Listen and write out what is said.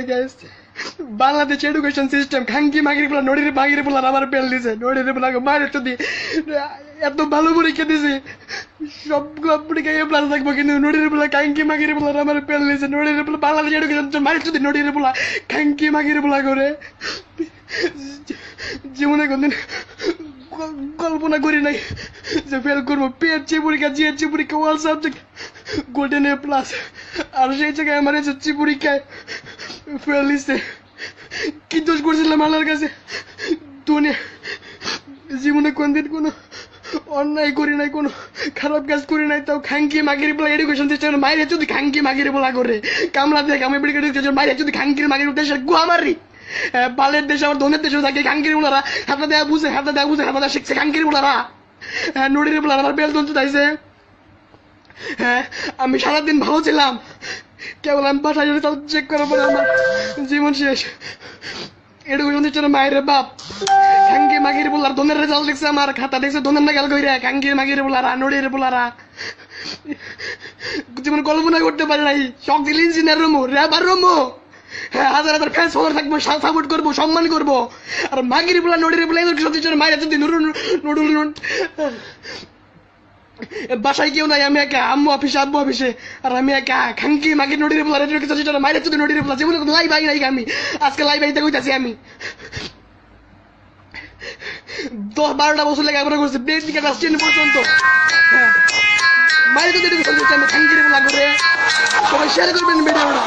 Guys, Bangladesh education system খাঙ্কি মাগির বলা নড়ির মাগির বলার আমার পেল দিছে, নড়ির বলা মারে তো দি এত ভালো পরীক্ষা দিছে, সবগুলো পরীক্ষা এ প্লাস থাকবো, কিন্তু নড়ির বলা খাঙ্কি মাগির বলার আমার পেল দিছে, নড়ির বলা বাংলাদেশ এডুকেশন মারে তো দি নড়ির বলা খাঙ্কি মাগির বলা করে জীবনে কোনদিন কল্পনা করি নাই যে ফেল করবো। পিএইচসি পরীক্ষা, জিএইচসি পরীক্ষা, all subject golden A plus, আর সেই জায়গায় আমার এসএসসি পরীক্ষায় ফেল দিচ্ছে। কি দোষ করছিলাম আল্লাহর কাছে? দুনিয়া জীবনে কোনদিন কোনো অন্যায় করি নাই, কোনো খারাপ কাজ করি নাই, তাও খাঙ্কি মাগির বলা এডুকেশন সিস্টেম মাইরে যদি খাঙ্কি মাগির বলা করে কামলা দেখ আমি মাইরে যদি খাঙ্কির মাগির দেশের গুয়া মারি। বালের দেশে আমার ধনের দেশেও থাকে খাঙ্কির বলারা, হাতে দেয়া বুঝে হাতে দেয়া বুঝে হাতে দেয়া শিখছে খাঙ্কির বলারা। নড়ির বলার আমার বেল তন্তু চাইছে। হ্যাঁ, আমি সারাদিন ভালো ছিলাম, কেবল আমি বাসায় চেক করার পরে আমার জীবন শেষ। এডুকেশন সিস্টেম মায়ের বাপ খাঙ্কি মাগির বলার ধনের রেজাল্ট দেখছে, আমার খাতা দেখছে ধনের না গেল কইরা খাঙ্কি মাগির বলারা নড়ির বলারা। জীবন কল্পনা করতে পারি নাই, শখ দিল ইঞ্জিনিয়ার রুমো রেবার রুমো, হ্যাঁ হাজার হাজার ফ্যান্স ফলোয়ার থাকবো, সাপোর্ট করবো, সম্মান করবো। আর মাগির বলা নড়ির বলা এডুকেশন সিস্টেম মায়ের যদি নুডুল বাসায় কেউ নাই, আমি একা, আম্মু অফিসে আব্বু অফিসে, আর আমি একা খাঙ্কি মাগি নড়ির বলা রেডিও মাইরে যদি নড়ির বলা জীবনে লাইভ আই নাই। আমি আজকে লাইভ আইতে কইতাছি, আমি 10-12টা বছর লেগে আমরা করছি বেস থেকে ক্লাস 10 পর্যন্ত। হ্যাঁ, মাইরে যদি এডুকেশন সিস্টেমে খাঙ্কির বলা করে সবাই শেয়ার করবেন ভিডিওটা।